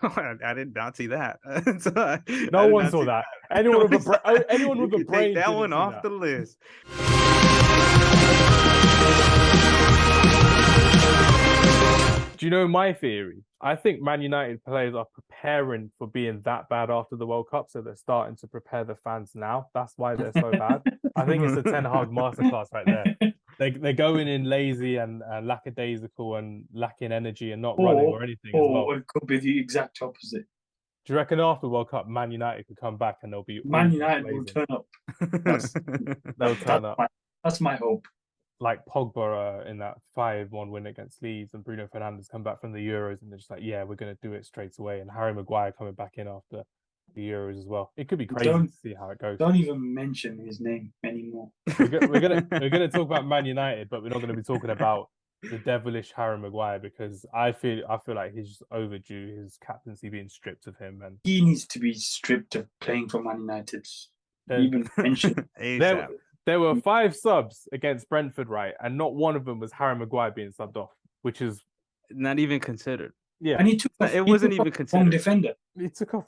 I did not see that. No one saw that. Anyone with a brain take that one didn't see off that. the list. Do you know my theory? I think Man United players are preparing for being that bad after the World Cup, so they're starting to prepare the fans now. That's why they're so bad. I think it's a Ten Hag masterclass right there. They're going in lazy and lackadaisical and lacking energy and not running or anything as well. Or it could be the exact opposite. Do you reckon after the World Cup, Man United could come back and they'll be Man United will turn up. They'll turn up. That's my hope. Like Pogba in that 5-1 win against Leeds, and Bruno Fernandes come back from the Euros and they're just like, yeah, we're going to do it straight away. And Harry Maguire coming back in after the Euros as well. It could be crazy to see how it goes. Don't even mention his name anymore. We're gonna talk about Man United, but we're not going to be talking about the devilish Harry Maguire because I feel like he's just overdue his captaincy being stripped of him, and he needs to be stripped of playing for Man United. Even mention there were 5 subs against Brentford, right? And not one of them was Harry Maguire being subbed off, which is not even considered. Yeah, and he took off, it wasn't even considered. Wrong defender. He took off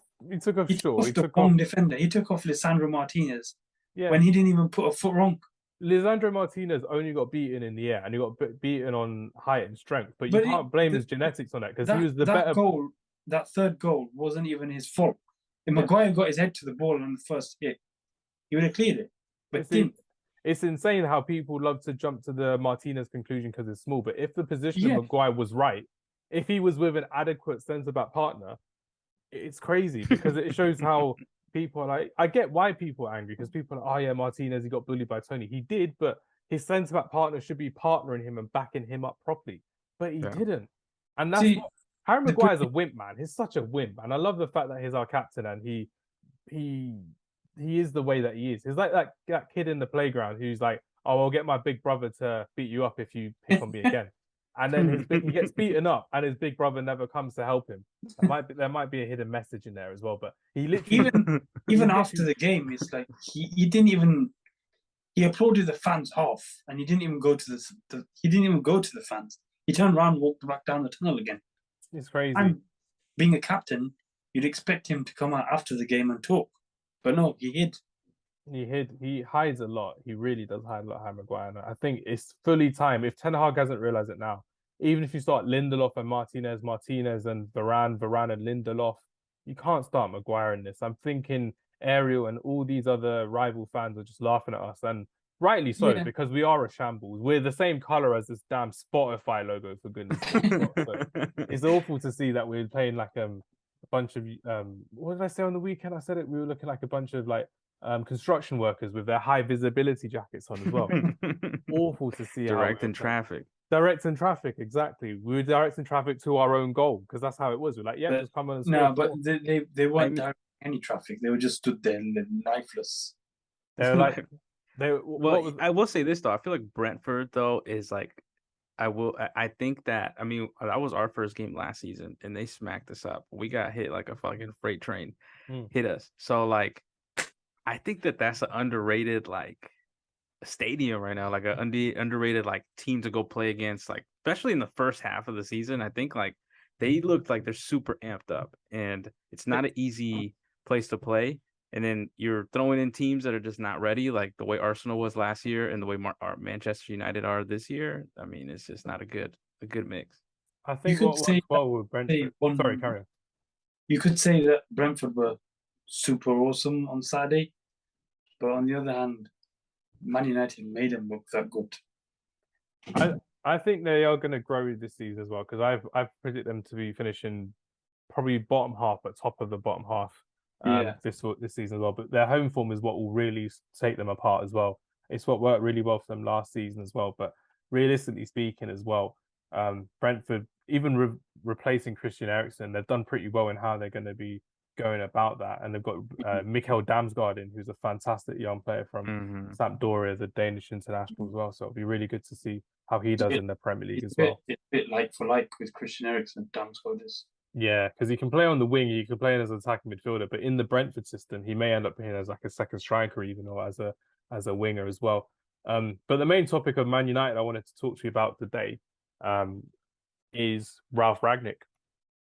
defender. He took off Lisandro Martinez. Yeah, when he didn't even put a foot wrong. Lisandro Martinez only got beaten in the air, and he got beaten on height and strength. But you can't blame his genetics on that because he was the better goal. That third goal wasn't even his fault. If Maguire got his head to the ball on the first hit, he would have cleared it. But it's insane how people love to jump to the Martinez conclusion because it's small. But if the position of Maguire was right, if he was with an adequate centre-back partner, it's crazy because it shows how people are like, I get why people are angry because people are like, oh yeah, Martinez, he got bullied by Tony. He did, but his centre-back partner should be partnering him and backing him up properly. But he didn't. And that's Harry Maguire's a wimp, man. He's such a wimp. And I love the fact that he's our captain and he is the way that he is. He's like that kid in the playground who's like, oh, I'll get my big brother to beat you up if you pick on me again. And then he gets beaten up and his big brother never comes to help him. There might be a hidden message in there as well. But he literally even after the game, it's like he didn't even he applauded the fans off and he didn't even go to the fans. He turned around and walked back down the tunnel again. It's crazy. And being a captain, you'd expect him to come out after the game and talk. But no, he hid. He hides a lot. He really does hide a lot, Harry Maguire. And I think it's fully time. If Ten Hag hasn't realised it now, even if you start Lindelof and Martinez and Varane and Lindelof, you can't start Maguire in this. I'm thinking Ariel and all these other rival fans are just laughing at us. And rightly so, because we are a shambles. We're the same colour as this damn Spotify logo, for goodness sake. So it's awful to see that we're playing like a bunch of what did I say on the weekend? I said it. We were looking like a bunch of like construction workers with their high visibility jackets on as well. Awful to see. Directing traffic, exactly. We were directing traffic to our own goal because that's how it was. We're like, yeah, just come on and score. No, but they weren't directing any traffic. They were just stood there lifeless. They're like, I will say this though. I feel like Brentford though is like, I think that, I mean, that was our first game last season and they smacked us up. We got hit like a fucking freight train, hit us. So like, I think that that's an underrated like stadium right now, like an underrated like team to go play against, like especially in the first half of the season. I think like they looked like they're super amped up and it's not an easy place to play. And then you're throwing in teams that are just not ready, like the way Arsenal was last year and the way Manchester United are this year. I mean, it's just not a good mix. I think what worked well with Brentford. Sorry, carry on. You could say that Brentford were super awesome on Saturday, but on the other hand, Man United made them look that good. I think they are going to grow this season as well because I've predicted them to be finishing probably bottom half, but top of the bottom half. This season as well, but their home form is what will really take them apart as well. It's what worked really well for them last season as well. But realistically speaking, as well, Brentford, even replacing Christian Eriksen, they've done pretty well in how they're going to be going about that. And they've got Mikkel Damsgaard, who's a fantastic young player from Sampdoria, the Danish international as well. So it'll be really good to see how he does in the Premier League as well. It's a bit like for like with Christian Eriksen, Damsgaard is. Yeah, because he can play on the wing, he can play as an attacking midfielder, but in the Brentford system, he may end up being as like a second striker even, or as a winger as well. But the main topic of Man United I wanted to talk to you about today is Ralf Rangnick.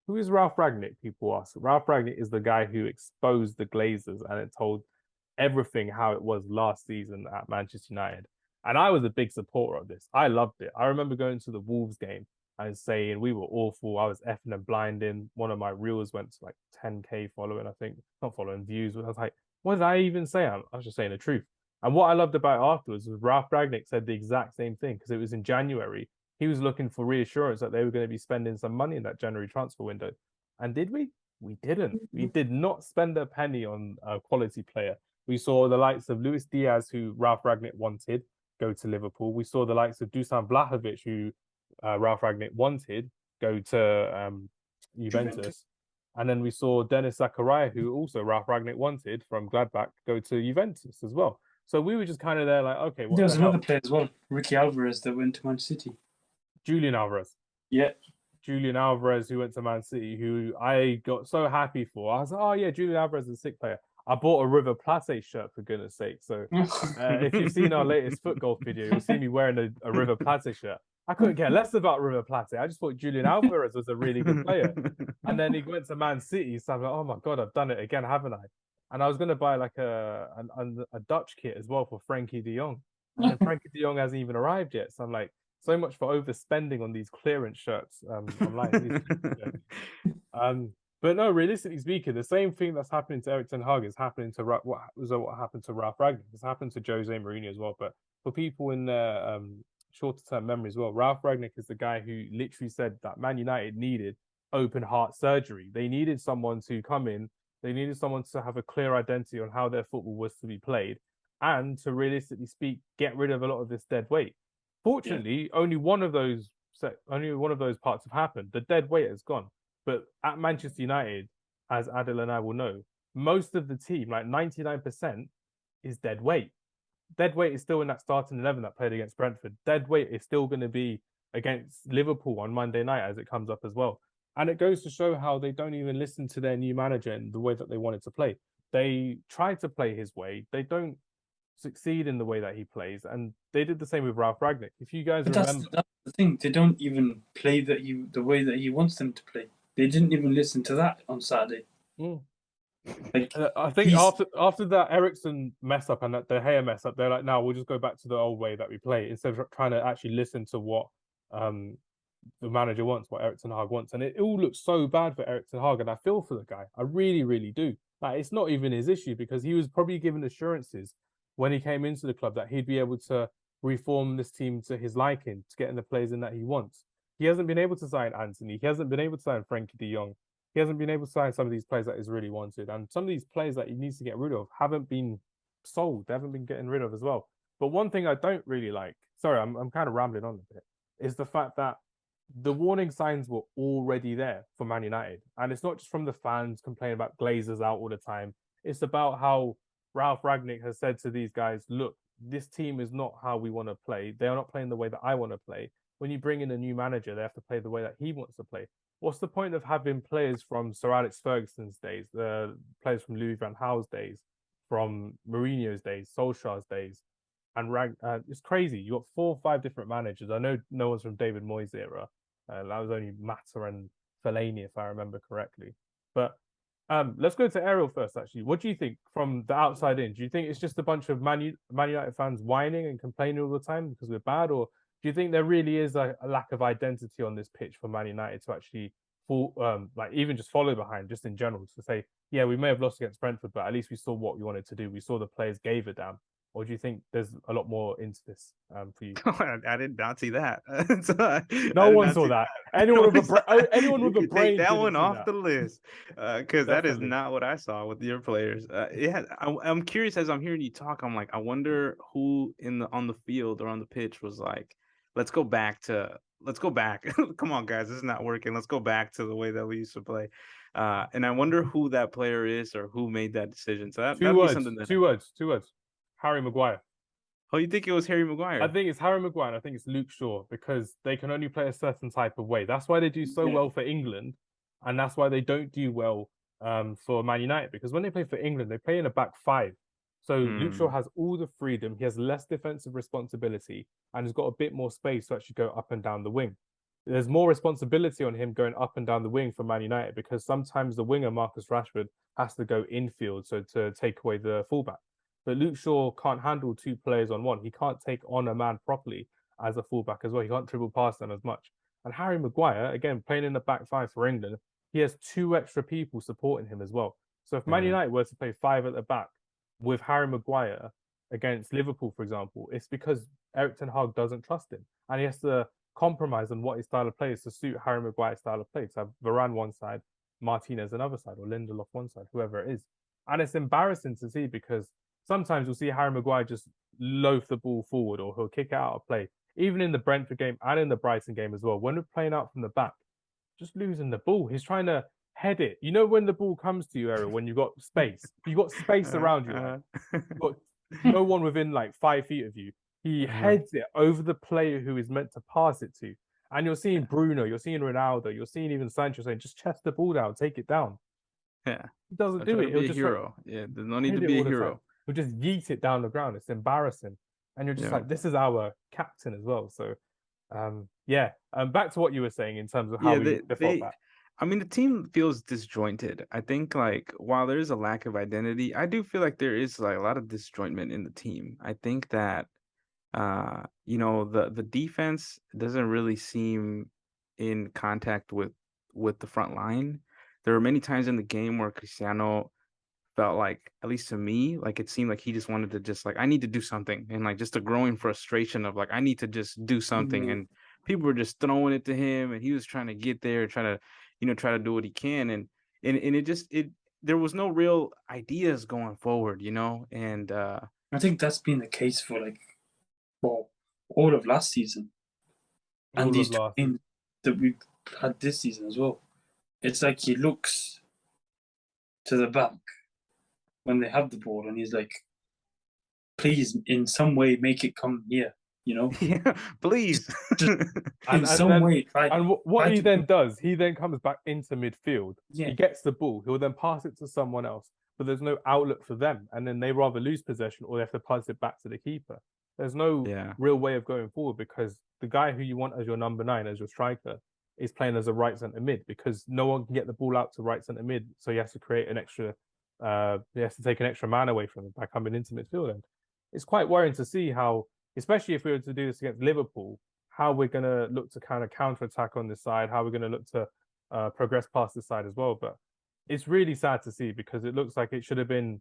Who is Ralf Rangnick? People ask. Ralf Rangnick is the guy who exposed the Glazers and it told everything how it was last season at Manchester United. And I was a big supporter of this. I loved it. I remember going to the Wolves game and saying we were awful. I was effing and blinding. One of my reels went to like 10K following, I think. Not following, views. I was like, what did I even say? I was just saying the truth. And what I loved about it afterwards was Ralf Rangnick said the exact same thing because it was in January. He was looking for reassurance that they were going to be spending some money in that January transfer window. And did we? We didn't. We did not spend a penny on a quality player. We saw the likes of Luis Diaz, who Ralf Rangnick wanted, go to Liverpool. We saw the likes of Dusan Vlahovic, who Ralf Rangnick wanted, go to Juventus. And then we saw Dennis Zakaria, who also Ralf Rangnick wanted from Gladbach, go to Juventus as well. So we were just kind of there like, okay, what there was another player as well, Ricky Alvarez, that went to Man City. Julian Alvarez. Yeah. Julian Alvarez, who went to Man City, who I got so happy for. I was like, oh yeah, Julian Alvarez is a sick player. I bought a River Plate shirt for goodness sake. So if you've seen our latest Futbol video, you'll see me wearing a River Plate shirt. I couldn't care less about River Plate. I just thought Julian Alvarez was a really good player. And then he went to Man City. So I'm like, oh my God, I've done it again, haven't I? And I was going to buy like a Dutch kit as well for Frankie de Jong. And then Frankie de Jong hasn't even arrived yet. So I'm like, so much for overspending on these clearance shirts online. But no, realistically speaking, the same thing that's happening to Erik ten Hag is happening to what happened to Ralf Rangnick. It's happened to Jose Mourinho as well. But for people in their shorter term memory as well, Ralf Rangnick is the guy who literally said that Man United needed open heart surgery. They needed someone to come in. They needed someone to have a clear identity on how their football was to be played, and to realistically speak, get rid of a lot of this dead weight. Fortunately, only one of those parts have happened. The dead weight has gone. But at Manchester United, as Adil and I will know, most of the team, like 99%, is dead weight. Dead weight is still in that starting 11 that played against Brentford. Dead weight is still going to be against Liverpool on Monday night as it comes up as well. And it goes to show how they don't even listen to their new manager and the way that they wanted to play. They try to play his way. They don't succeed in the way that he plays, and they did the same with Ralf Rangnick. If you guys remember, that's the thing. They don't even play the way that he wants them to play. They didn't even listen to that on Saturday. Like, I think after that Eriksen mess up and that De Gea mess up, they're like, no, we'll just go back to the old way that we play instead of trying to actually listen to what the manager wants, what Erik ten Hag wants. And it all looks so bad for Erik ten Hag, and I feel for the guy. I really, really do. Like, it's not even his issue because he was probably given assurances when he came into the club that he'd be able to reform this team to his liking, to get in the players in that he wants. He hasn't been able to sign Anthony. He hasn't been able to sign Frankie de Jong. He hasn't been able to sign some of these players that he's really wanted. And some of these players that he needs to get rid of haven't been sold. They haven't been getting rid of as well. But one thing I don't really like, sorry, I'm kind of rambling on a bit, is the fact that the warning signs were already there for Man United. And it's not just from the fans complaining about Glazers out all the time. It's about how Ralf Rangnick has said to these guys, look, this team is not how we want to play. They are not playing the way that I want to play. When you bring in a new manager, they have to play the way that he wants to play. What's the point of having players from Sir Alex Ferguson's days, the players from Louis van Gaal's days, from Mourinho's days, Solskjaer's days, and it's crazy. You got 4 or 5 different managers. I know no one's from David Moyes' era. That was only Mata and Fellaini, if I remember correctly. But let's go to Ariel first, actually. What do you think from the outside in? Do you think it's just a bunch of Man United fans whining and complaining all the time because we're bad? Or do you think there really is a lack of identity on this pitch for Man United to actually like even just follow behind, just in general, to say, yeah, we may have lost against Brentford, but at least we saw what we wanted to do. We saw the players gave a damn. Or do you think there's a lot more into this for you? I did not see that. No one saw that. Anyone with a brain, take that one off the list because that is not what I saw with your players. Yeah, I'm curious as I'm hearing you talk. I'm like, I wonder who on the field or on the pitch was like, let's go back. Come on, guys, this is not working. Let's go back to the way that we used to play. And I wonder who that player is or who made that decision. So that'd be something. Two words. Harry Maguire. Oh, you think it was Harry Maguire? I think it's Harry Maguire, and I think it's Luke Shaw, because they can only play a certain type of way. That's why they do so well for England, and that's why they don't do well for Man United, because when they play for England, they play in a back 5. So Luke Shaw has all the freedom. He has less defensive responsibility and has got a bit more space to actually go up and down the wing. there's more responsibility on him going up and down the wing for Man United, because sometimes the winger, Marcus Rashford, has to go infield, so to take away the fullback. But Luke Shaw can't handle two players on one. He can't take on a man properly as a fullback as well. He can't dribble past them as much. And Harry Maguire, again, playing in the back five for England, he has two extra people supporting him as well. So if Man United were to play five at the back with Harry Maguire against Liverpool, for example, it's because Erik ten Hag doesn't trust him. And he has to compromise on what his style of play is to suit Harry Maguire's style of play. To have Varane one side, Martinez another side, or Lindelof one side, whoever it is. And it's embarrassing to see, because sometimes you'll see Harry Maguire just loaf the ball forward, or he'll kick it out of play. Even in the Brentford game and in the Brighton game as well, when we're playing out from the back, just losing the ball. He's trying to head it. You know, when the ball comes to you, Errol, when you've got space around you, like, you've got no one within like 5 feet of you. He heads it over the player who is meant to pass it to. And you're seeing Bruno, you're seeing Ronaldo, you're seeing even Sancho saying, just chest the ball down, take it down. Yeah. He doesn't do it. He'll be a hero. Yeah, there's no need to be a hero. He'll just yeet it down the ground. It's embarrassing. And you're just like, this is our captain as well. So, back to what you were saying in terms of how we default back. I mean, the team feels disjointed. I think, like, while there is a lack of identity, I do feel like there is like a lot of disjointment in the team. I think that, the defense doesn't really seem in contact with the front line. There were many times in the game where Cristiano felt like, at least to me, like it seemed like he just wanted to just like, I need to do something, and like just a growing frustration of like, I need to just do something, and people were just throwing it to him, and he was trying to get there, try to do what he can, and there was no real ideas going forward, and I think that's been the case for all of last season, and these two games that we've had this season as well. It's like he looks to the back when they have the ball, and he's like, please, in some way, make it come here, Yeah, please. Just in some way. What he then does, he then comes back into midfield. Yeah. He gets the ball. He'll then pass it to someone else, but there's no outlet for them. And then they rather lose possession, or they have to pass it back to the keeper. There's no real way of going forward, because the guy who you want as your number 9, as your striker, is playing as a right centre mid, because no one can get the ball out to right centre mid. So he has to create an extra, he has to take an extra man away from him by coming into midfield. And it's quite worrying to see how, especially if we were to do this against Liverpool, how we're going to look to kind of counter-attack on this side, how we're going to look to progress past this side as well. But it's really sad to see, because it looks like it should have been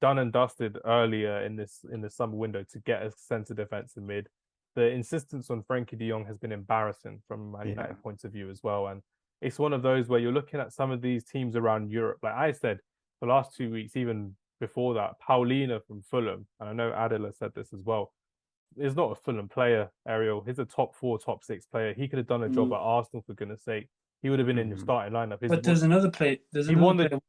done and dusted earlier in this summer window to get a centre defensive mid. The insistence on Frankie de Jong has been embarrassing from a Man United point of view as well. And it's one of those where you're looking at some of these teams around Europe. Like I said, the last 2 weeks, even before that, Paulina from Fulham, and I know Adela said this as well, is not a Fulham player, Ariel. He's a top 4, top 6 player. He could have done a job at Arsenal, for goodness sake. He would have been in your starting lineup. But there's another player. He won the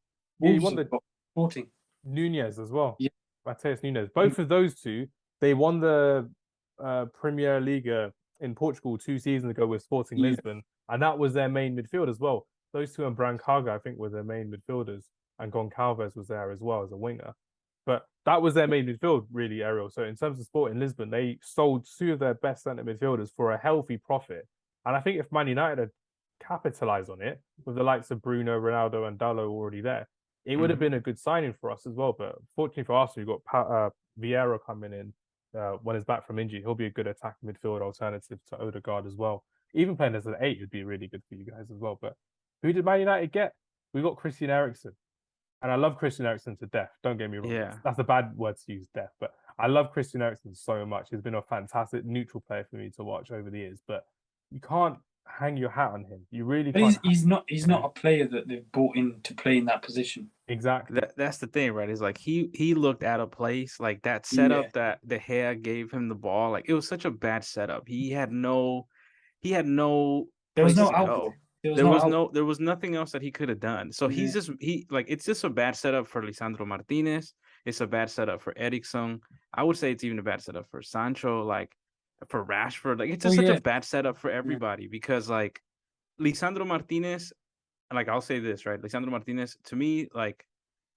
Sporting. Nunez as well. Yeah. Mateus Nunez. Both of those two, they won the Premier Liga in Portugal 2 seasons ago with Sporting Lisbon, and that was their main midfield as well. Those two and Brancaga, I think, were their main midfielders, and Goncalves was there as well as a winger. But that was their main midfield, really, Ariel. So in terms of Sporting Lisbon, they sold 2 of their best centre midfielders for a healthy profit. And I think if Man United had capitalised on it, with the likes of Bruno, Ronaldo and Dalot already there, it would have been a good signing for us as well. But fortunately for Arsenal, you've got Vieira coming in when he's back from injury. He'll be a good attacking midfield alternative to Odegaard as well. Even playing as an 8 would be really good for you guys as well. But who did Man United get? We got Christian Eriksen. And I love Christian Eriksen to death. Don't get me wrong. Yeah. That's a bad word to use, death. But I love Christian Eriksen so much. He's been a fantastic neutral player for me to watch over the years. But you can't hang your hat on him. You really can't. He's not a player that they've brought in to play in that position. Exactly. That's the thing, right? Is like he looked out of place. Like that setup that De Gea gave him the ball. Like it was such a bad setup. He had no. There was no outlet. There was nothing else that he could have done. So it's just a bad setup for Lisandro Martinez. It's a bad setup for Eriksen. I would say it's even a bad setup for Sancho, like for Rashford. Like it's just such a bad setup for everybody because like Lisandro Martinez, like I'll say this, right? Lisandro Martinez, to me, like,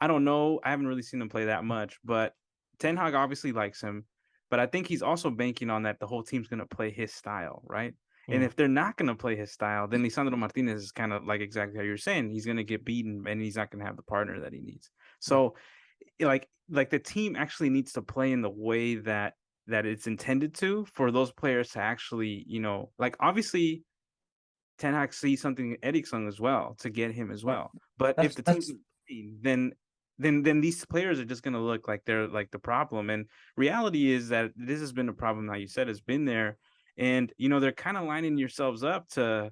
I don't know. I haven't really seen him play that much, but Ten Hag obviously likes him. But I think he's also banking on that the whole team's gonna play his style, right? And if they're not going to play his style, then Lisandro Martinez is kind of like exactly how you're saying. He's going to get beaten and he's not going to have the partner that he needs. So like the team actually needs to play in the way that it's intended to, for those players to actually, like obviously Ten Hag sees something in Eriksson as well to get him as well. But if the team's then these players are just going to look like they're like the problem. And reality is that this has been a problem, like you said, has been there. And, they're kind of lining yourselves up to,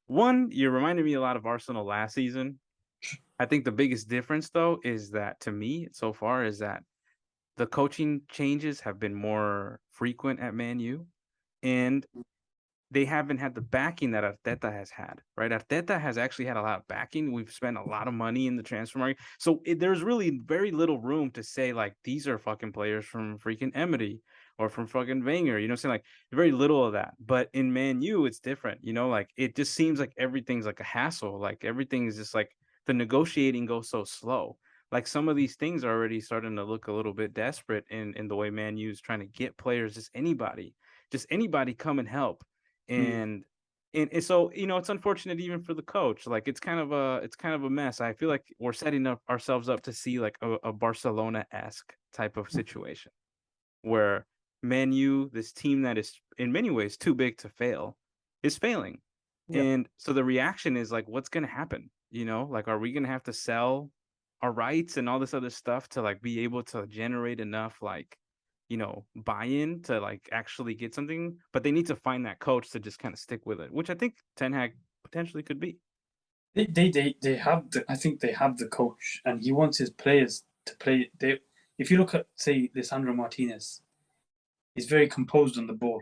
one, you're reminding me a lot of Arsenal last season. I think the biggest difference, though, is that to me so far is that the coaching changes have been more frequent at Man U. And they haven't had the backing that Arteta has had, right? Arteta has actually had a lot of backing. We've spent a lot of money in the transfer market. So there's really very little room to say, like, these are fucking players from freaking Emery or from fucking Wenger, saying like very little of that. But in Man U, it's different, like it just seems like everything's like a hassle. Like everything is just like the negotiating goes so slow. Like some of these things are already starting to look a little bit desperate in the way Man U is trying to get players, just anybody come and help. And so it's unfortunate even for the coach. Like it's kind of a mess. I feel like we're setting ourselves up to see like a Barcelona-esque type of situation where Man U, this team that is in many ways too big to fail, is failing. And so the reaction is like, what's going to happen? Like, are we going to have to sell our rights and all this other stuff to like be able to generate enough like buy-in to like actually get something? But they need to find that coach to just kind of stick with it, which I think Ten Hag potentially could be. They have I think they have the coach, and he wants his players to play. If you look at, say, Lisandro Martinez, he's very composed on the ball.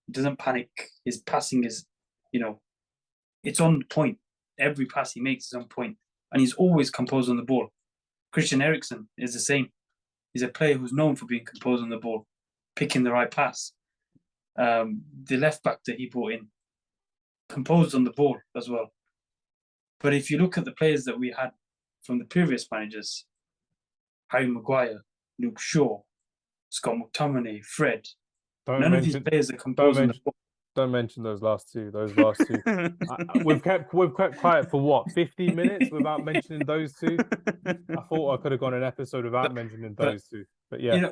He doesn't panic. His passing is, it's on point. Every pass he makes is on point, and he's always composed on the ball. Christian Eriksen is the same. He's a player who's known for being composed on the ball, picking the right pass. The left back that he brought in, composed on the ball as well. But if you look at the players that we had from the previous managers, Harry Maguire, Luke Shaw, Scott McTominay, Fred, none of these players are composed on the ball. Don't mention those last two. We've kept quiet for what, 15 minutes without mentioning those two. I thought I could have gone an episode without mentioning those two. But yeah,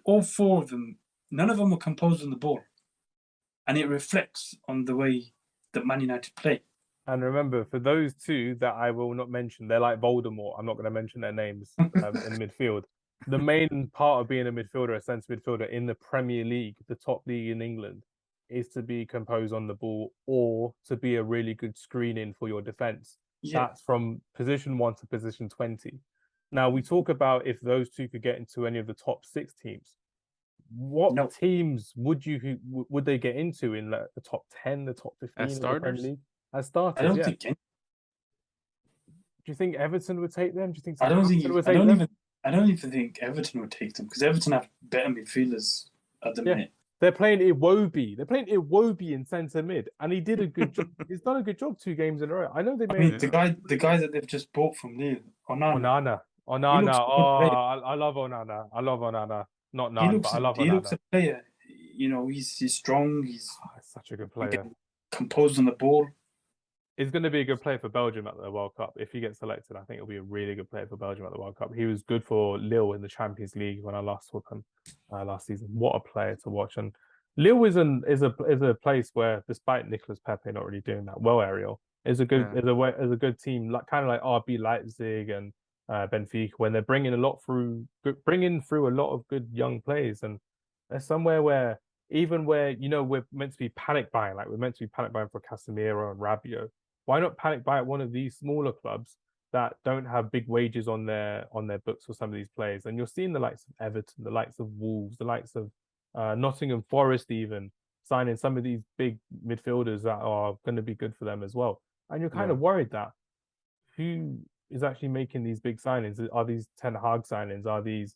all four of them, none of them were composed on the ball, and it reflects on the way that Man United play. And remember, for those two that I will not mention, they're like Voldemort. I'm not going to mention their names in midfield. The main part of being a midfielder, a centre midfielder in the Premier League, the top league in England, is to be composed on the ball or to be a really good screening for your defence. Yeah. That's from position 1 to position 20. Now, we talk about if those two could get into any of the top 6 teams. What teams would they get into in the top 10, the top 15 as starters? Of the Premier League? As starters, I don't think. Do you think Everton would take them? Do you think? I don't even think Everton would take them, because Everton have better midfielders at the minute. They're playing Iwobi. They're playing Iwobi in centre mid, and he did a good job. He's done a good job 2 games in a row. I know they made the guy that they've just bought from Lille, Onana. I love Onana. Not none, but I love Onana. He looks a player. He's strong. He's such a good player. Composed on the ball. He's going to be a good player for Belgium at the World Cup. If he gets selected, I think he'll be a really good player for Belgium at the World Cup. He was good for Lille in the Champions League when I last saw him last season. What a player to watch! And Lille is a place where, despite Nicolas Pepe not really doing that well, Ariel is a good team, like kind of like RB Leipzig and Benfica, when they're bringing through a lot of good young players. And there's somewhere where we're meant to be panic buying, like we're meant to be panic buying for Casemiro and Rabiot. Why not panic buy at one of these smaller clubs that don't have big wages on their books for some of these players? And you're seeing the likes of Everton, the likes of Wolves, the likes of Nottingham Forest, even signing some of these big midfielders that are going to be good for them as well. And you're kind of worried that who is actually making these big signings? Are these Ten Hag signings? Are these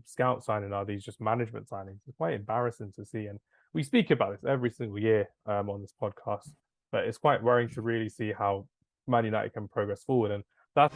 scout signings? Are these just management signings? It's quite embarrassing to see. And we speak about this every single year on this podcast. But it's quite worrying to really see how Man United can progress forward. And that's